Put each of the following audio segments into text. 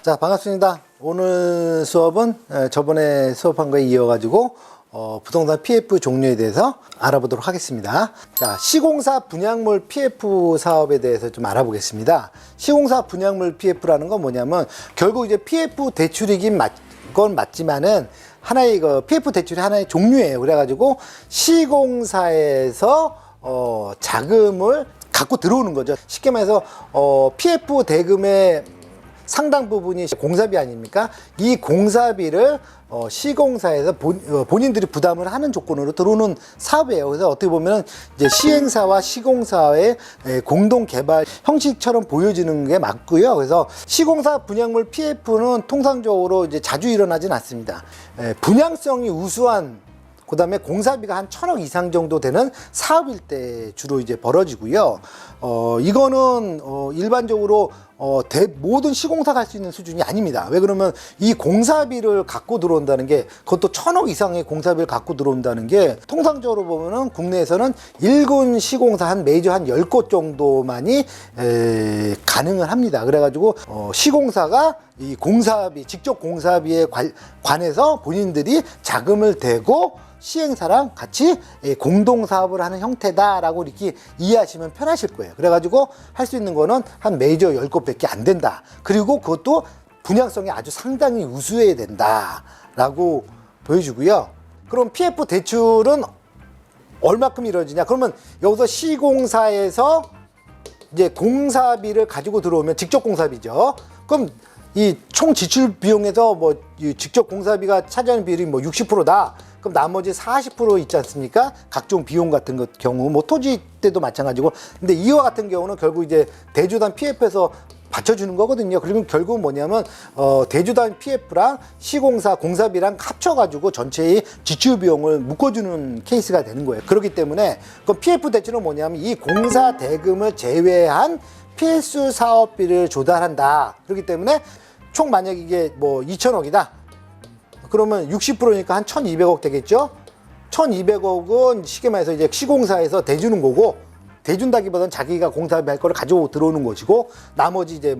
자, 반갑습니다. 오늘 수업은 저번에 수업한 거에 이어가지고 부동산 PF 종류에 대해서 알아보도록 하겠습니다. 자, 시공사 분양물 PF 사업에 대해서 좀 알아보겠습니다. 시공사 분양물 PF라는 건 뭐냐면 결국 이제 PF 대출이긴 맞지만은 하나의 PF 대출이 하나의 종류예요. 그래가지고 시공사에서 자금을 갖고 들어오는 거죠. 쉽게 말해서 PF 대금의 상당 부분이 공사비 아닙니까? 이 공사비를 시공사에서 본인들이 부담을 하는 조건으로 들어오는 사업이에요. 그래서 어떻게 보면 이제 시행사와 시공사의 공동 개발 형식처럼 보여지는 게 맞고요. 그래서 시공사 분양물 PF는 통상적으로 이제 자주 일어나진 않습니다. 분양성이 우수한, 그 다음에 공사비가 한 1,000억 이상 정도 되는 사업일 때 주로 이제 벌어지고요. 이거는 일반적으로 모든 시공사가 할 수 있는 수준이 아닙니다. 왜 그러면 이 공사비를 갖고 들어온다는 게, 그것도 1,000억 이상의 공사비를 갖고 들어온다는 게 통상적으로 보면은 국내에서는 1군 시공사 메이저 한 10곳 정도만이 가능을 합니다. 그래가지고 시공사가 이 공사비, 직접 공사비에 관해서 본인들이 자금을 대고 시행사랑 같이 공동 사업을 하는 형태다라고 이렇게 이해하시면 편하실 거예요. 그래가지고 할 수 있는 거는 한 메이저 10곳밖에 안 된다. 그리고 그것도 분양성이 아주 상당히 우수해야 된다라고 보여주고요. 그럼 PF 대출은 얼마큼 이루어지냐? 그러면 여기서 시공사에서 이제 공사비를 가지고 들어오면 직접 공사비죠. 그럼 이 총 지출 비용에서 직접 공사비가 차지하는 비율이 60%다. 그럼 나머지 40% 있지 않습니까? 각종 비용 같은 것 경우, 토지 때도 마찬가지고. 근데 이와 같은 경우는 결국 이제 대주단 PF에서 받쳐주는 거거든요. 그리고 결국은 뭐냐면, 대주단 PF랑 시공사 공사비랑 합쳐가지고 전체의 지출 비용을 묶어주는 케이스가 되는 거예요. 그렇기 때문에, 그럼 PF 대출은 뭐냐면 이 공사 대금을 제외한 필수 사업비를 조달한다. 그렇기 때문에 총 만약 이게 2,000억이다. 그러면 60%니까 한 1,200억 되겠죠? 1,200억은 쉽게 말해서 이제 시공사에서 대주는 거고, 대준다기보다는 자기가 공사비 할 거를 가지고 들어오는 것이고, 나머지 이제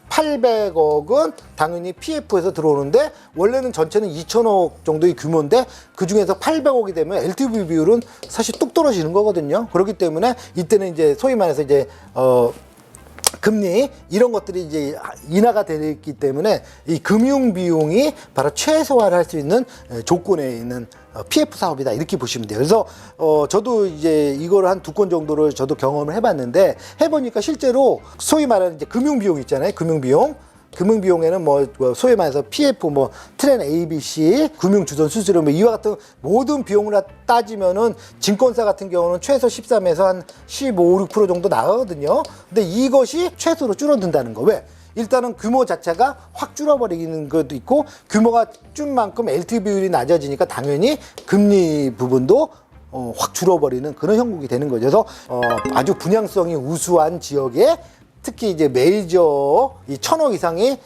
800억은 당연히 PF에서 들어오는데, 원래는 전체는 2,000억 정도의 규모인데, 그 중에서 800억이 되면 LTV 비율은 사실 뚝 떨어지는 거거든요. 그렇기 때문에 이때는 이제 소위 말해서 이제, 금리 이런 것들이 이제 인하가 되기 때문에 이 금융 비용이 바로 최소화를 할 수 있는 조건에 있는 PF 사업이다, 이렇게 보시면 돼요. 그래서 저도 이제 이거를 한 2건 정도를 저도 경험을 해봤는데, 해보니까 실제로 소위 말하는 이제 금융 비용 있잖아요. 금융 비용에는 소위 말해서 PF, 트렌 ABC, 금융주선 수수료, 이와 같은 모든 비용을 따지면은 증권사 같은 경우는 최소 13에서 한 15, 6% 정도 나가거든요. 근데 이것이 최소로 줄어든다는 거. 왜? 일단은 규모 자체가 확 줄어버리는 것도 있고, 규모가 준 만큼 LTV 비율이 낮아지니까 당연히 금리 부분도 확 줄어버리는 그런 형국이 되는 거죠. 그래서 아주 분양성이 우수한 지역에 특히 이제 메이저 1,000억 이상이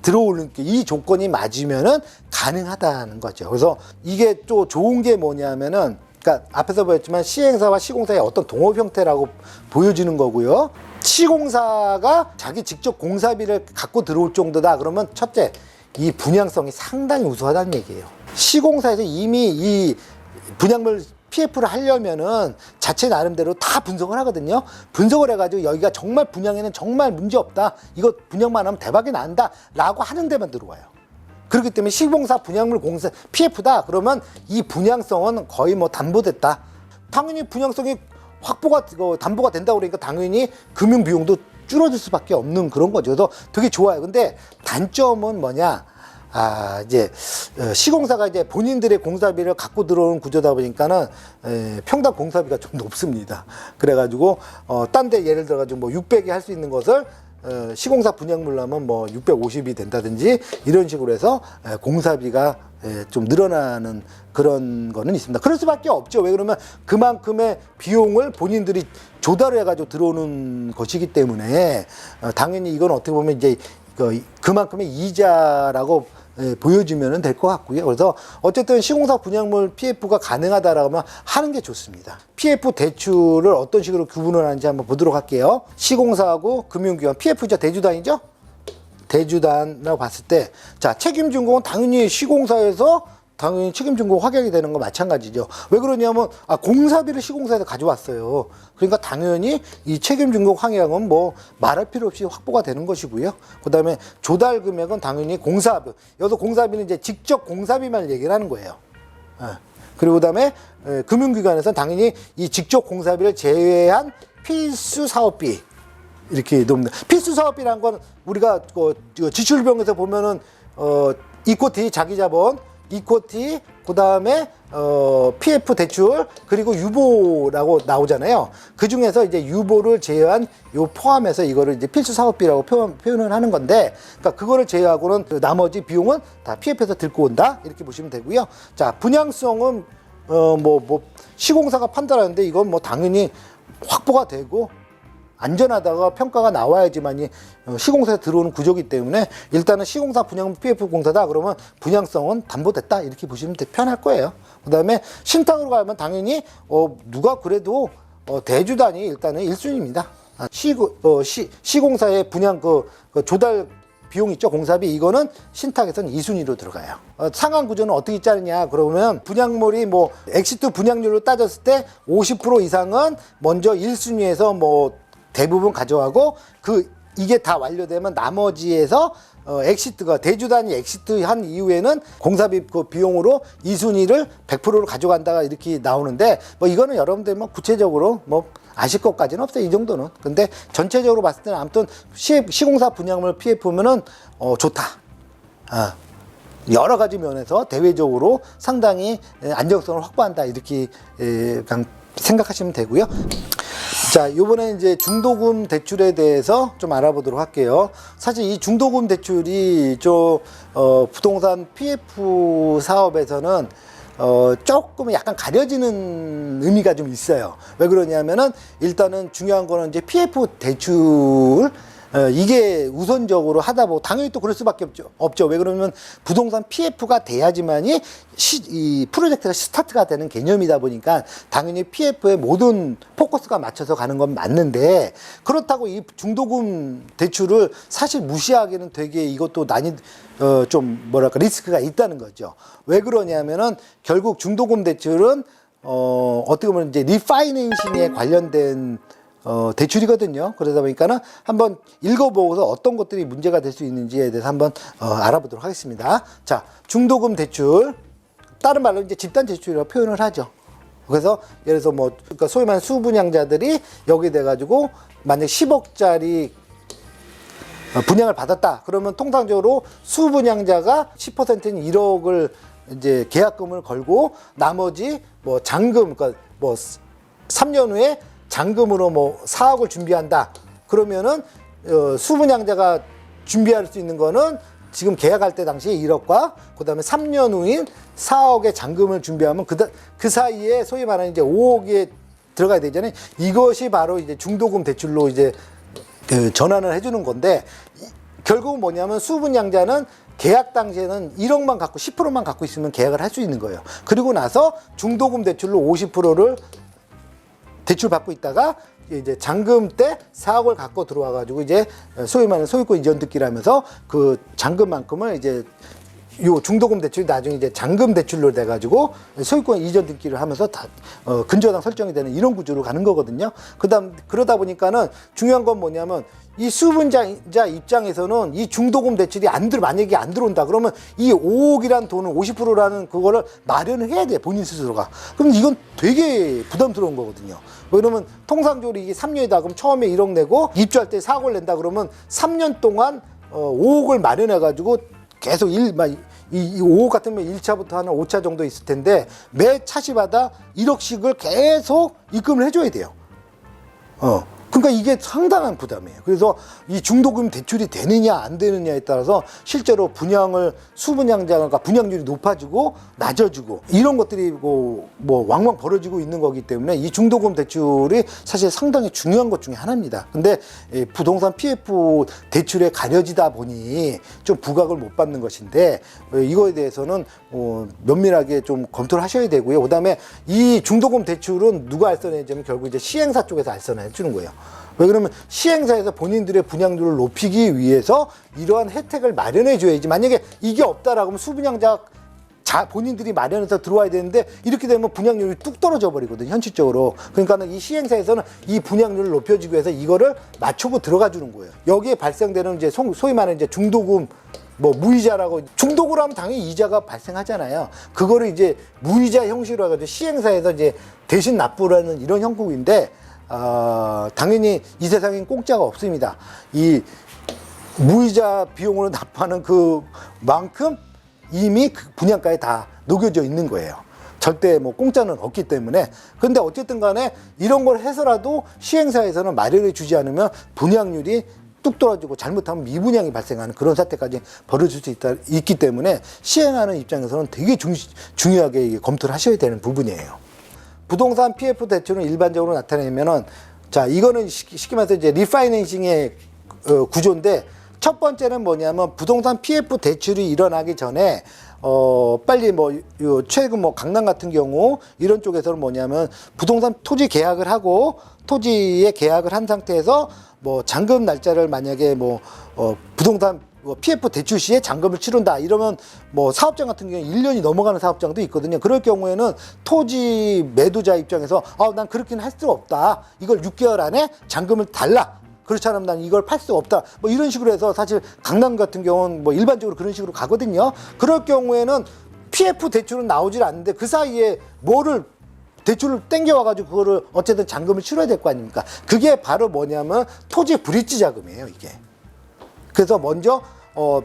들어오는 이 조건이 맞으면은 가능하다는 거죠. 그래서 이게 또 좋은 게 뭐냐면은, 그러니까 앞에서 보였지만 시행사와 시공사의 어떤 동업 형태라고 보여지는 거고요. 시공사가 자기 직접 공사비를 갖고 들어올 정도다. 그러면 첫째, 이 분양성이 상당히 우수하다는 얘기예요. 시공사에서 이미 이 분양물 PF를 하려면은 자체 나름대로 다 분석을 하거든요. 분석을 해가지고 여기가 정말 분양에는 정말 문제 없다, 이거 분양만 하면 대박이 난다 라고 하는 데만 들어와요. 그렇기 때문에 시공사 분양물 공사 PF다 그러면 이 분양성은 거의 담보됐다. 당연히 분양성이 담보가 된다고 그러니까 당연히 금융 비용도 줄어들 수밖에 없는 그런 거죠. 그래서 되게 좋아요. 근데 단점은 뭐냐? 이제 시공사가 이제 본인들의 공사비를 갖고 들어오는 구조다 보니까는 평당 공사비가 좀 높습니다. 그래가지고 딴 데 예를 들어가지고 600이 할 수 있는 것을 시공사 분양물로 하면 650이 된다든지 이런 식으로 해서 공사비가 좀 늘어나는 그런 거는 있습니다. 그럴 수밖에 없죠. 왜 그러면 그만큼의 비용을 본인들이 조달을 해가지고 들어오는 것이기 때문에 당연히 이건 어떻게 보면 이제 그만큼의 이자라고 보여주면 될 것 같고요. 그래서 어쨌든 시공사 분양물 PF가 가능하다라고 하면 하는 게 좋습니다. PF 대출을 어떤 식으로 구분을 하는지 한번 보도록 할게요. 시공사하고 금융기관, PF죠, 대주단이죠. 대주단이라고 봤을 때, 자, 책임준공은 당연히 시공사에서 당연히 책임준공 확약이 되는 거 마찬가지죠. 왜 그러냐면, 공사비를 시공사에서 가져왔어요. 그러니까 당연히 이 책임준공 확약은 뭐 말할 필요 없이 확보가 되는 것이고요. 그 다음에 조달 금액은 당연히 공사비. 여기서 공사비는 이제 직접 공사비만 얘기를 하는 거예요. 그리고 그 다음에 금융기관에서는 당연히 이 직접 공사비를 제외한 필수 사업비. 이렇게 놉니다. 필수 사업비라는 건 우리가 지출비용에서 보면은, 이코티 자기자본, 이코티, 그 다음에 PF 대출, 그리고 유보라고 나오잖아요. 그 중에서 이제 유보를 제외한 요 포함해서 이거를 이제 필수 사업비라고 표현을 하는 건데, 그러니까 그거를 제외하고는 그 나머지 비용은 다 PF에서 들고 온다 이렇게 보시면 되고요. 자, 분양성은 시공사가 판단하는데 이건 뭐 당연히 확보가 되고 안전하다가 평가가 나와야지만이 시공사에 들어오는 구조이기 때문에 일단은 시공사 분양 PF 공사다 그러면 분양성은 담보됐다 이렇게 보시면 편할 거예요. 그 다음에 신탁으로 가면 당연히 누가 그래도 대주단이 일단은 1순위입니다. 시공사의 분양 조달 비용 있죠, 공사비. 이거는 신탁에서는 2순위로 들어가요. 상한 구조는 어떻게 짜느냐 그러면 분양물이 뭐 엑시트 분양률로 따졌을 때 50% 이상은 먼저 1순위에서 뭐 대부분 가져가고, 이게 다 완료되면 나머지에서 엑시트가 대주단이 엑시트 한 이후에는 공사비 그 비용으로 2순위를 100%로 가져간다가 이렇게 나오는데, 뭐 이거는 여러분들 뭐 구체적으로 뭐 아실 것까지는 없어요, 이 정도는. 근데 전체적으로 봤을 때는 아무튼 시공사 분양물 PF면은 좋다. 여러 가지 면에서 대외적으로 상당히 안정성을 확보한다 이렇게 그냥 생각하시면 되고요. 자, 이번에 이제 중도금 대출에 대해서 좀 알아보도록 할게요. 사실 이 중도금 대출이 부동산 PF 사업에서는 조금 약간 가려지는 의미가 좀 있어요. 왜 그러냐면은 일단은 중요한 거는 이제 PF 대출 이게 우선적으로 하다 보고 당연히 또 그럴 수밖에 없죠. 왜 그러면 부동산 PF가 돼야지만이 이 프로젝트가 스타트가 되는 개념이다 보니까 당연히 PF에 모든 포커스가 맞춰서 가는 건 맞는데, 그렇다고 이 중도금 대출을 사실 무시하기는 되게 이것도 좀 뭐랄까 리스크가 있다는 거죠. 왜 그러냐면은 결국 중도금 대출은 어떻게 보면 이제 리파이낸싱에 관련된 대출이거든요. 그러다 보니까는 한번 읽어보고서 어떤 것들이 문제가 될 수 있는지에 대해서 한번 알아보도록 하겠습니다. 자, 중도금 대출, 다른 말로 이제 집단 대출이라고 표현을 하죠. 그래서 예를 들어서 그러니까 소위 말하는 수분양자들이 여기 돼가지고 만약 10억짜리 분양을 받았다. 그러면 통상적으로 수분양자가 10%인 1억을 이제 계약금을 걸고 나머지 잔금, 그러니까 3년 후에 잔금으로 4억을 준비한다. 그러면은 수분양자가 준비할 수 있는 거는 지금 계약할 때 당시에 1억과 그다음에 3년 후인 4억의 잔금을 준비하면 그 사이에 소위 말하는 이제 5억이 들어가야 되잖아요. 이것이 바로 이제 중도금 대출로 이제 전환을 해주는 건데, 결국은 뭐냐면 수분양자는 계약 당시에는 1억만 갖고 10%만 갖고 있으면 계약을 할 수 있는 거예요. 그리고 나서 중도금 대출로 50%를 대출받고 있다가 이제 잔금 때 4억을 갖고 들어와 가지고 이제 소위 말하는 소유권 이전 등기라면서 그 잔금만큼을 이제 요 중도금 대출이 나중에 이제 잔금 대출로 돼 가지고 소유권 이전 등기를 하면서 다 근저당 설정이 되는 이런 구조로 가는 거거든요. 그러다 보니까는 중요한 건 뭐냐면 이 수분자 입장에서는 이 중도금 대출이 만약에 안 들어온다 그러면 이 5억이라는 돈을 50%라는 그거를 마련을 해야 돼, 본인 스스로가. 그럼 이건 되게 부담스러운 거거든요. 왜냐면 통상적으로 이게 3년이다 그럼 처음에 1억 내고 입주할 때 4억을 낸다 그러면 3년 동안 5억을 마련해 가지고 계속 이 5억 같으면 1차부터 한 5차 정도 있을 텐데 매 차시마다 1억씩을 계속 입금을 해줘야 돼요. 그러니까 이게 상당한 부담이에요. 그래서 이 중도금 대출이 되느냐 안 되느냐에 따라서 실제로 수분양자가 분양률이 높아지고 낮아지고 이런 것들이 왕왕 벌어지고 있는 거기 때문에 이 중도금 대출이 사실 상당히 중요한 것 중에 하나입니다. 근데 부동산 PF 대출에 가려지다 보니 좀 부각을 못 받는 것인데, 이거에 대해서는 면밀하게 좀 검토를 하셔야 되고요. 그다음에 이 중도금 대출은 누가 알선해주면 결국 이제 시행사 쪽에서 알선해 주는 거예요. 왜 그러면 시행사에서 본인들의 분양률을 높이기 위해서 이러한 혜택을 마련해 줘야지. 만약에 이게 없다라고 하면 수분양자 본인들이 마련해서 들어와야 되는데 이렇게 되면 분양률이 뚝 떨어져 버리거든요, 현실적으로. 그러니까 이 시행사에서는 이 분양률을 높여주기 위해서 이거를 맞추고 들어가 주는 거예요. 여기에 발생되는 이제 소위 말하는 이제 중도금, 뭐 무이자라고, 중도금을 하면 당연히 이자가 발생하잖아요. 그거를 이제 무이자 형식으로 해가지고 시행사에서 이제 대신 납부라는 이런 형국인데, 당연히 이 세상엔 공짜가 없습니다. 이 무이자 비용으로 납부하는 그만큼 이미 그 분양가에 다 녹여져 있는 거예요. 절대 뭐 공짜는 없기 때문에. 근데 어쨌든 간에 이런 걸 해서라도 시행사에서는 마련해 주지 않으면 분양률이 뚝 떨어지고 잘못하면 미분양이 발생하는 그런 사태까지 벌어질 수 있기 때문에 시행하는 입장에서는 되게 중요하게 검토를 하셔야 되는 부분이에요. 부동산 PF 대출은 일반적으로 나타내면은, 자, 이거는 쉽게 말해서 이제 리파이낸싱의 구조인데, 첫 번째는 뭐냐면 부동산 PF 대출이 일어나기 전에 빨리 뭐 최근 뭐 강남 같은 경우 이런 쪽에서는 뭐냐면 부동산 토지 계약을 하고 토지에 계약을 한 상태에서 뭐 잔금 날짜를 만약에 뭐 부동산 PF 대출 시에 잔금을 치른다 이러면 뭐 사업장 같은 경우에 1년이 넘어가는 사업장도 있거든요. 그럴 경우에는 토지 매도자 입장에서 난 그렇게는 할 수 없다. 이걸 6개월 안에 잔금을 달라. 그렇지 않으면 난 이걸 팔 수가 없다. 뭐 이런 식으로 해서 사실 강남 같은 경우는 뭐 일반적으로 그런 식으로 가거든요. 그럴 경우에는 PF 대출은 나오질 않는데 그 사이에 뭐를 대출을 땡겨와가지고 그거를 어쨌든 잔금을 치러야 될 거 아닙니까? 그게 바로 뭐냐면 토지 브릿지 자금이에요, 이게. 그래서 먼저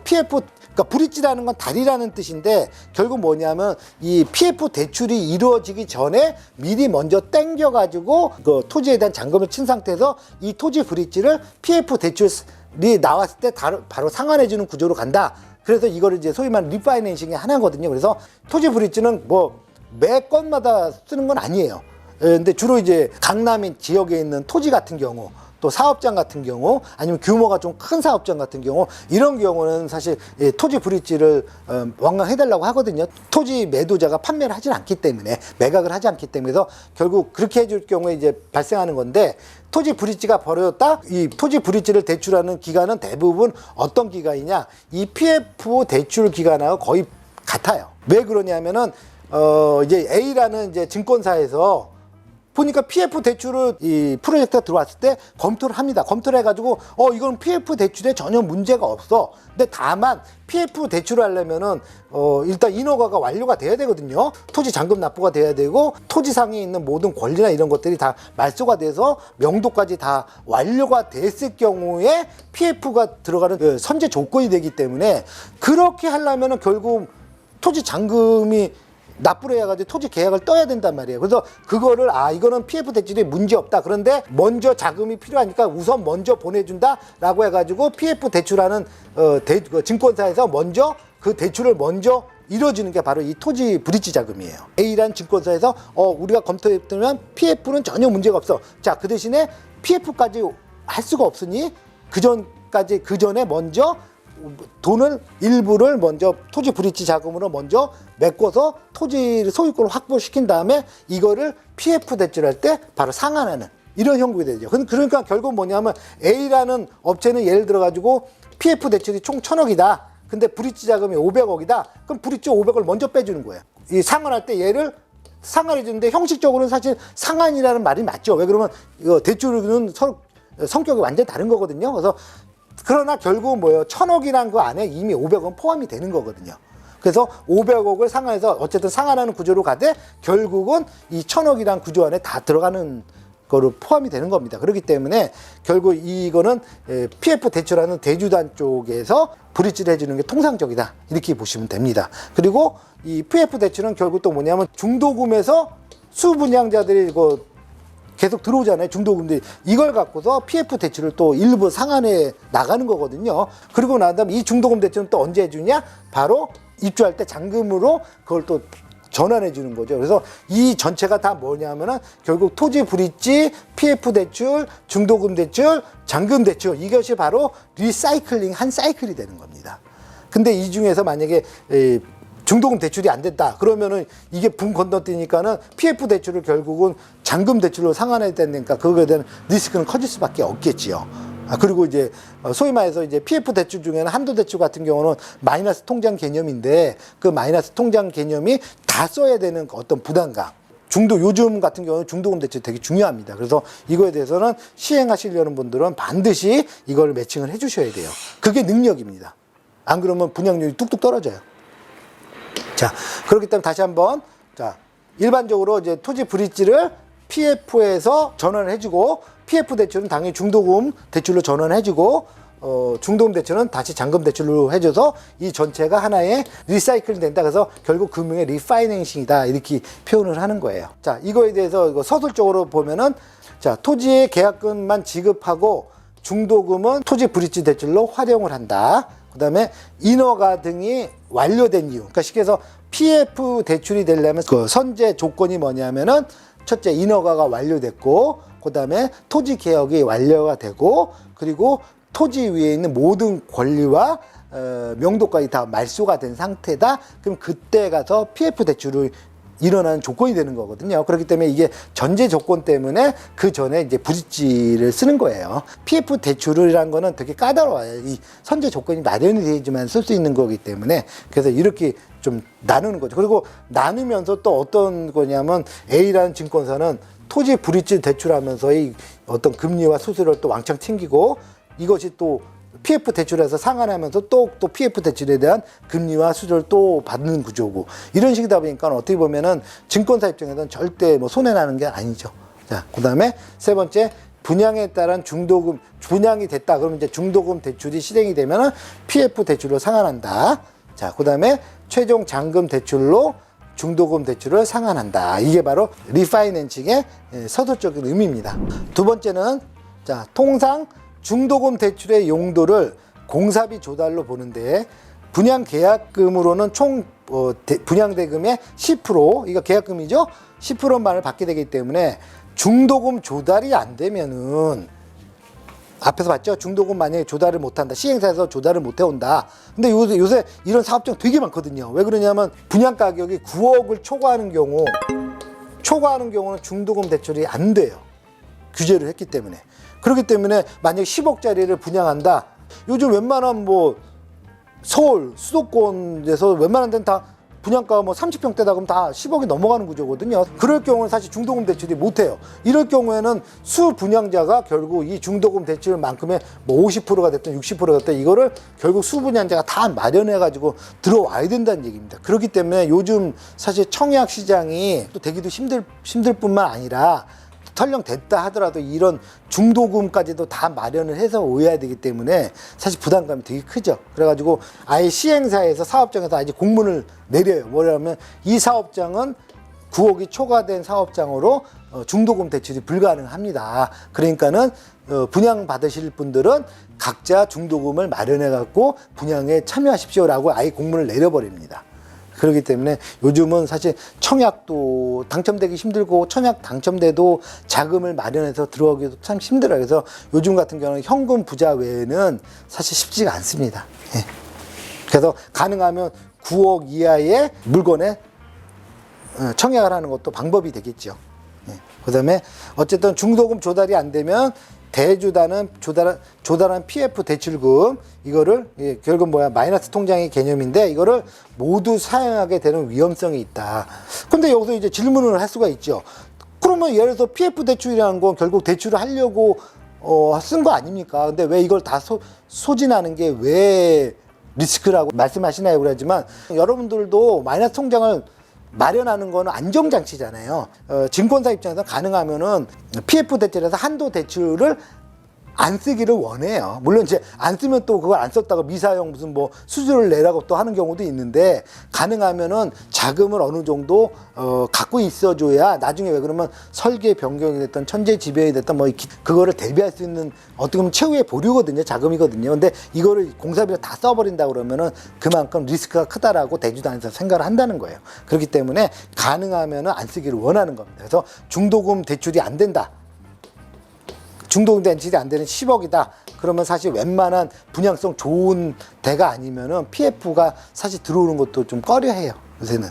PF, 그러니까 브릿지라는 건 다리라는 뜻인데 결국 뭐냐면 이 PF 대출이 이루어지기 전에 미리 먼저 땡겨가지고 그 토지에 대한 잔금을 친 상태에서 이 토지 브릿지를 PF 대출이 나왔을 때 바로 상환해주는 구조로 간다. 그래서 이거를 이제 소위 말하는 리파이낸싱의 하나거든요. 그래서 토지 브릿지는 뭐 매 건마다 쓰는 건 아니에요. 근데 주로 이제 강남 지역에 있는 토지 같은 경우, 또 사업장 같은 경우, 아니면 규모가 좀 큰 사업장 같은 경우, 이런 경우는 사실 토지 브릿지를 완강해달라고 하거든요. 토지 매도자가 판매를 하진 않기 때문에, 매각을 하지 않기 때문에. 그래서 결국 그렇게 해줄 경우에 이제 발생하는 건데, 토지 브릿지가 벌어졌다? 이 토지 브릿지를 대출하는 기간은 대부분 어떤 기간이냐? 이 PF 대출 기간하고 거의 같아요. 왜 그러냐면은 이제 A라는 이제 증권사에서 보니까 PF 대출을 이 프로젝트가 들어왔을 때 검토를 합니다. 검토를 해가지고 이건 PF 대출에 전혀 문제가 없어. 근데 다만 PF 대출을 하려면은 일단 인허가가 완료가 돼야 되거든요. 토지 잔금 납부가 돼야 되고 토지상에 있는 모든 권리나 이런 것들이 다 말소가 돼서 명도까지 다 완료가 됐을 경우에 PF가 들어가는 그 선제 조건이 되기 때문에 그렇게 하려면은 결국 토지 잔금이 납부를 해가지고 토지 계약을 떠야 된단 말이에요. 그래서 그거를 이거는 PF 대출이 문제 없다. 그런데 먼저 자금이 필요하니까 우선 먼저 보내준다라고 해가지고 PF 대출하는 증권사에서 먼저 그 대출을 먼저 이루어지는 게 바로 이 토지 브릿지 자금이에요. A라는 증권사에서 우리가 검토했더니 PF는 전혀 문제가 없어. 자, 그 대신에 PF까지 할 수가 없으니 그 전에 먼저 돈을 일부를 먼저 토지 브릿지 자금으로 먼저 메꿔서 토지 소유권을 확보시킨 다음에 이거를 PF 대출할 때 바로 상환하는 이런 형국이 되죠. 그러니까 결국 뭐냐면 A라는 업체는 예를 들어 가지고 PF 대출이 총 1,000억이다. 근데 브릿지 자금이 500억이다. 그럼 브릿지 500을 먼저 빼주는 거예요. 이 상환할 때 얘를 상환해 주는데 형식적으로는 사실 상환이라는 말이 맞죠. 왜 그러면 이거 대출은 성격이 완전히 다른 거거든요. 그래서 그러나 결국은 뭐예요? 1,000억이라는 그 안에 이미 500억은 포함이 되는 거거든요. 그래서 500억을 상환해서 어쨌든 상환하는 구조로 가되 결국은 이 1,000억이라는 구조 안에 다 들어가는 거로 포함이 되는 겁니다. 그렇기 때문에 결국 이거는 PF 대출하는 대주단 쪽에서 브릿지를 해주는 게 통상적이다. 이렇게 보시면 됩니다. 그리고 이 PF 대출은 결국 또 뭐냐면 중도금에서 수분양자들이 계속 들어오잖아요. 중도금들이. 이걸 갖고서 PF 대출을 또 일부 상환해 나가는 거거든요. 그리고 난 다음에 이 중도금 대출은 또 언제 해주냐? 바로 입주할 때 잔금으로 그걸 또 전환해 주는 거죠. 그래서 이 전체가 다 뭐냐면은 결국 토지 브릿지, PF 대출, 중도금 대출, 잔금 대출, 이것이 바로 리사이클링 한 사이클이 되는 겁니다. 근데 이 중에서 만약에 중도금 대출이 안 됐다. 그러면은 이게 붕 건너뛰니까는 PF 대출을 결국은 잔금 대출로 상환해야 되니까 그거에 대한 리스크는 커질 수밖에 없겠지요. 그리고 이제 소위 말해서 이제 PF 대출 중에는 한도 대출 같은 경우는 마이너스 통장 개념인데 그 마이너스 통장 개념이 다 써야 되는 어떤 부담감. 요즘 같은 경우는 중도금 대출 되게 중요합니다. 그래서 이거에 대해서는 시행하시려는 분들은 반드시 이걸 매칭을 해 주셔야 돼요. 그게 능력입니다. 안 그러면 분양률이 뚝뚝 떨어져요. 자, 그렇기 때문에 다시 한번, 자, 일반적으로 이제 토지 브릿지를 PF에서 전환을 해주고, PF 대출은 당연히 중도금 대출로 전환을 해주고, 중도금 대출은 다시 잔금 대출로 해줘서 이 전체가 하나의 리사이클이 된다. 그래서 결국 금융의 리파이낸싱이다. 이렇게 표현을 하는 거예요. 자, 이거에 대해서 이거 서술적으로 보면은, 자, 토지의 계약금만 지급하고 중도금은 토지 브릿지 대출로 활용을 한다. 그 다음에 인허가 등이 완료된 이유. 그러니까 쉽게 해서 PF 대출이 되려면 그 선제 조건이 뭐냐면은 첫째 인허가가 완료됐고, 그 다음에 토지 개혁이 완료가 되고, 그리고 토지 위에 있는 모든 권리와 명도까지 다 말소가 된 상태다. 그럼 그때 가서 PF 대출을 일어나는 조건이 되는 거거든요. 그렇기 때문에 이게 전제 조건 때문에 그 전에 이제 브릿지를 쓰는 거예요. PF 대출이라는 거는 되게 까다로워요. 이 선제 조건이 마련이 되어야지만 쓸 수 있는 거기 때문에 그래서 이렇게 좀 나누는 거죠. 그리고 나누면서 또 어떤 거냐면 A라는 증권사는 토지 브릿지 대출하면서의 어떤 금리와 수수료를 또 왕창 챙기고 이것이 또 PF 대출에서 상환하면서 또 PF 대출에 대한 금리와 수수료를 또 받는 구조고 이런 식이다 보니까 어떻게 보면은 증권사 입장에서는 절대 뭐 손해나는 게 아니죠. 자, 그 다음에 세 번째 분양에 따른 중도금, 분양이 됐다. 그러면 이제 중도금 대출이 실행이 되면은 PF 대출로 상환한다. 자, 그 다음에 최종 잔금 대출로 중도금 대출을 상환한다. 이게 바로 리파이낸싱의 서술적인 의미입니다. 두 번째는 자, 통상 중도금 대출의 용도를 공사비 조달로 보는데 분양 계약금으로는 총 분양 대금의 10%, 이거 계약금이죠? 10%만을 받게 되기 때문에 중도금 조달이 안 되면은 앞에서 봤죠? 중도금 만약에 조달을 못한다. 시행사에서 조달을 못 해온다. 근데 요새 이런 사업장 되게 많거든요. 왜 그러냐면 분양 가격이 9억을 초과하는 경우는 중도금 대출이 안 돼요. 규제를 했기 때문에. 그렇기 때문에 만약에 10억짜리를 분양한다. 요즘 웬만한 뭐 서울 수도권에서 웬만한 데는 다 분양가가 뭐 30평대다 그러면 다 10억이 넘어가는 구조거든요. 그럴 경우는 사실 중도금 대출이 못 해요. 이럴 경우에는 수 분양자가 결국 이 중도금 대출만큼의 뭐 50%가 됐든 60%가 됐든 이거를 결국 수 분양자가 다 마련해 가지고 들어와야 된다는 얘기입니다. 그렇기 때문에 요즘 사실 청약 시장이 또 되기도 힘들 뿐만 아니라 설령 됐다 하더라도 이런 중도금까지도 다 마련을 해서 오야 되기 때문에 사실 부담감이 되게 크죠. 그래가지고 아예 시행사에서 사업장에서 아예 공문을 내려요. 뭐냐면 이 사업장은 9억이 초과된 사업장으로 중도금 대출이 불가능합니다. 그러니까는 분양 받으실 분들은 각자 중도금을 마련해 갖고 분양에 참여하십시오라고 아예 공문을 내려버립니다. 그렇기 때문에 요즘은 사실 청약도 당첨되기 힘들고 청약 당첨돼도 자금을 마련해서 들어오기도 참 힘들어요. 그래서 요즘 같은 경우는 현금 부자 외에는 사실 쉽지가 않습니다. 예. 그래서 가능하면 9억 이하의 물건에 청약을 하는 것도 방법이 되겠죠. 예. 그 다음에 어쨌든 중도금 조달이 안 되면 대주단은 조달한 PF 대출금 이거를 결국 뭐야 마이너스 통장의 개념인데 이거를 모두 사용하게 되는 위험성이 있다. 근데 여기서 이제 질문을 할 수가 있죠. 그러면 예를 들어서 PF 대출이라는 건 결국 대출을 하려고 쓴 거 아닙니까? 근데 왜 이걸 다 소진하는 게 왜 리스크라고 말씀하시나요? 그러지만 여러분들도 마이너스 통장을 마련하는 거는 안정장치잖아요. 증권사 입장에서 가능하면은 PF 대출에서 한도 대출을 안 쓰기를 원해요. 물론 이제 안 쓰면 또 그걸 안 썼다가 미사용 무슨 뭐 수수료를 내라고 또 하는 경우도 있는데 가능하면은 자금을 어느 정도 갖고 있어줘야 나중에 왜 그러면 설계 변경이 됐던 천재지변이 됐던 뭐 그거를 대비할 수 있는 어떻게 보면 최후의 보류거든요. 자금이거든요. 근데 이거를 공사비로 다 써버린다 그러면은 그만큼 리스크가 크다라고 대주단에서 생각을 한다는 거예요. 그렇기 때문에 가능하면은 안 쓰기를 원하는 겁니다. 그래서 중도금 대출이 안 된다. 중도금 대출이 안 되는 10억이다. 그러면 사실 웬만한 분양성 좋은 데가 아니면은 PF가 사실 들어오는 것도 좀 꺼려해요, 요새는.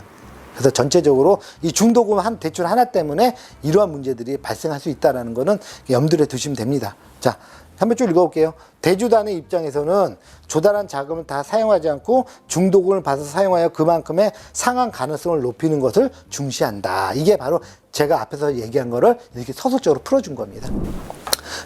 그래서 전체적으로 이 중도금 한 대출 하나 때문에 이러한 문제들이 발생할 수 있다는 거는 염두에 두시면 됩니다. 자, 한번 쭉 읽어볼게요. 대주단의 입장에서는 조달한 자금을 다 사용하지 않고 중도금을 받아서 사용하여 그만큼의 상환 가능성을 높이는 것을 중시한다. 이게 바로 제가 앞에서 얘기한 거를 이렇게 서술적으로 풀어준 겁니다.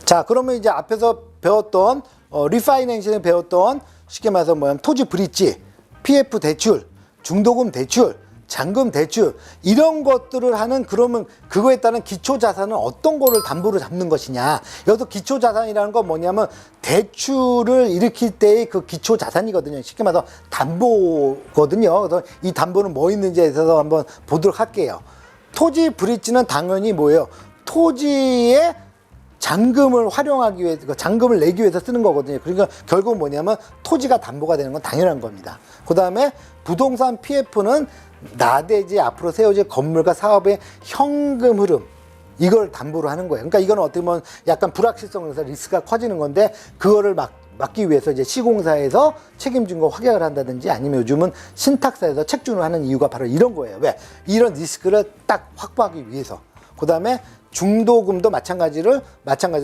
자, 그러면 이제 앞에서 배웠던 리파이낸싱에 배웠던 쉽게 말해서 뭐냐면 토지 브릿지, PF 대출, 중도금 대출, 잔금 대출 이런 것들을 하는 그러면 그거에 따른 기초 자산은 어떤 거를 담보로 잡는 것이냐. 여기서 기초 자산이라는 건 뭐냐면 대출을 일으킬 때의 그 기초 자산이거든요. 쉽게 말해서 담보거든요. 그래서 이 담보는 뭐 있는지에 대해서 한번 보도록 할게요. 토지 브릿지는 당연히 뭐예요? 토지의 잔금을 활용하기 위해서, 잔금을 내기 위해서 쓰는 거거든요. 그러니까 결국 뭐냐면 토지가 담보가 되는 건 당연한 겁니다. 그 다음에 부동산 PF는 나대지 앞으로 세워질 건물과 사업의 현금 흐름, 이걸 담보로 하는 거예요. 그러니까 이건 어떻게 보면 약간 불확실성에서 리스크가 커지는 건데, 그거를 막기 위해서 이제 시공사에서 책임진 거 확약을 한다든지 아니면 요즘은 신탁사에서 책준을 하는 이유가 바로 이런 거예요. 왜? 이런 리스크를 딱 확보하기 위해서. 그 다음에 중도금도 마찬가지로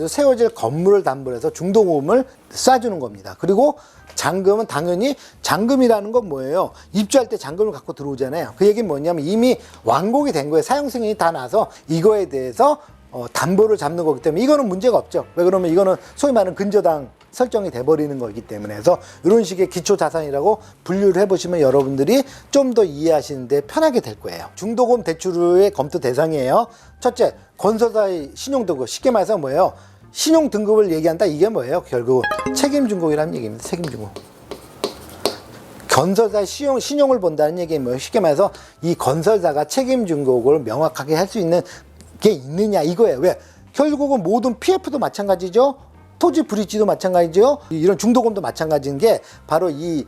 세워질 건물을 담보로 해서 중도금을 쏴주는 겁니다. 그리고 잔금은 당연히, 잔금이라는 건 뭐예요? 입주할 때 잔금을 갖고 들어오잖아요. 그 얘기는 뭐냐면 이미 완공이 된 거예요. 사용 승인이 다 나서 이거에 대해서 담보를 잡는 거기 때문에 이거는 문제가 없죠. 왜 그러면 이거는 소위 말하는 근저당 설정이 돼버리는 거기 때문에. 그래서 이런 식의 기초 자산이라고 분류를 해보시면 여러분들이 좀 더 이해하시는데 편하게 될 거예요. 중도금 대출의 검토 대상이에요. 첫째, 건설사의 신용등급. 쉽게 말해서 뭐예요? 신용등급을 얘기한다. 이게 뭐예요? 결국 책임준공이라는 얘기입니다. 책임준공. 건설사의 신용을 본다는 얘기는 뭐예요? 쉽게 말해서 이 건설사가 책임준공을 명확하게 할 수 있는 게 있느냐 이거예요. 왜? 결국은 모든 PF도 마찬가지죠. 토지 브릿지도 마찬가지죠. 이런 중도금도 마찬가지인 게 바로 이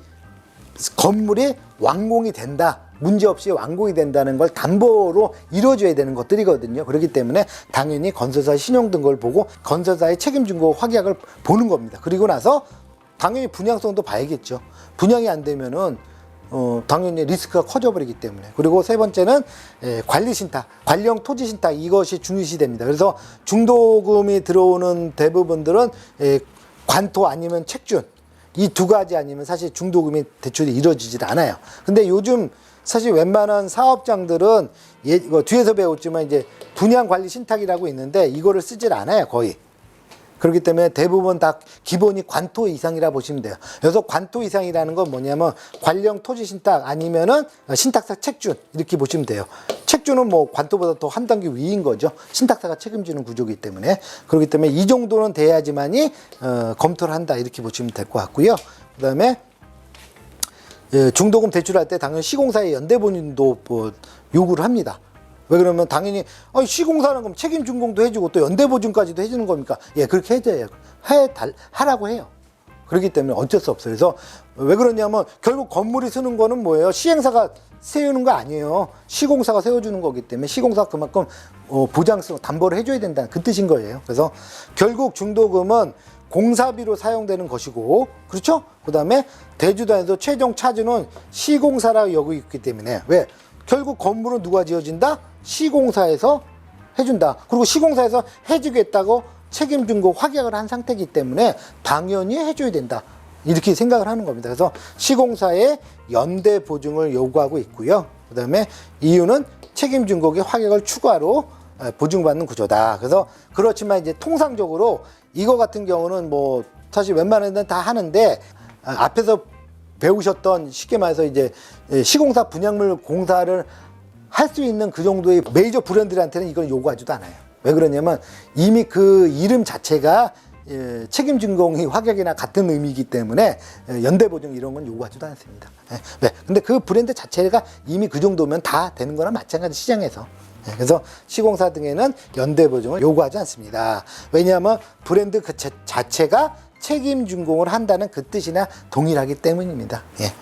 건물이 완공이 된다, 문제없이 완공이 된다는 걸 담보로 이루어져야 되는 것들이거든요. 그렇기 때문에 당연히 건설사의 신용등급을 보고 건설사의 책임준공 확약을 보는 겁니다. 그리고 나서 당연히 분양성도 봐야겠죠. 분양이 안 되면은 당연히 리스크가 커져버리기 때문에. 그리고 세 번째는 관리신탁, 관리형 토지신탁, 이것이 중요시됩니다. 그래서 중도금이 들어오는 대부분들은 관토 아니면 책준, 이 두 가지 아니면 사실 중도금이 대출이 이루어지질 않아요. 근데 요즘 사실 웬만한 사업장들은 이거 뒤에서 배웠지만 이제 분양관리신탁이라고 있는데 이거를 쓰질 않아요, 거의. 그렇기 때문에 대부분 다 기본이 관토 이상이라 보시면 돼요. 그래서 관토 이상이라는 건 뭐냐면 관령 토지 신탁 아니면은 신탁사 책준 이렇게 보시면 돼요. 책준은 뭐 관토보다 더 한 단계 위인 거죠. 신탁사가 책임지는 구조이기 때문에. 그렇기 때문에 이 정도는 돼야지만이 검토를 한다 이렇게 보시면 될 것 같고요. 그다음에 중도금 대출할 때 당연히 시공사의 연대본인도 뭐 요구를 합니다. 왜 그러면 당연히 시공사는 그럼 책임 준공도 해주고 또 연대보증까지도 해주는 겁니까? 예, 그렇게 해줘요. 하라고 해요. 그렇기 때문에 어쩔 수 없어요. 그래서 왜 그러냐면 결국 건물이 쓰는 거는 뭐예요? 시행사가 세우는 거 아니에요. 시공사가 세워주는 거기 때문에 시공사가 그만큼 보장성, 담보를 해줘야 된다는 그 뜻인 거예요. 그래서 결국 중도금은 공사비로 사용되는 것이고, 그렇죠? 그 다음에 대주단에서 최종 차주는 시공사라고 여기고 있기 때문에 왜? 결국 건물은 누가 지어진다? 시공사에서 해준다. 그리고 시공사에서 해주겠다고 책임준공 확약을 한 상태이기 때문에 당연히 해줘야 된다. 이렇게 생각을 하는 겁니다. 그래서 시공사의 연대 보증을 요구하고 있고요. 그 다음에 이유는 책임준공의 확약을 추가로 보증받는 구조다. 그래서 그렇지만 이제 통상적으로 이거 같은 경우는 뭐 사실 웬만한 데는 다 하는데 앞에서 배우셨던 쉽게 말해서 이제 시공사 분양물 공사를 할 수 있는 그 정도의 메이저 브랜드들한테는 이걸 요구하지도 않아요. 왜 그러냐면 이미 그 이름 자체가 책임준공이 확약이나 같은 의미이기 때문에 연대보증 이런 건 요구하지도 않습니다. 왜? 근데 그 브랜드 자체가 이미 그 정도면 다 되는 거나 마찬가지 시장에서. 그래서 시공사 등에는 연대보증을 요구하지 않습니다. 왜냐하면 브랜드 그 자체가 책임준공을 한다는 그 뜻이나 동일하기 때문입니다. 예.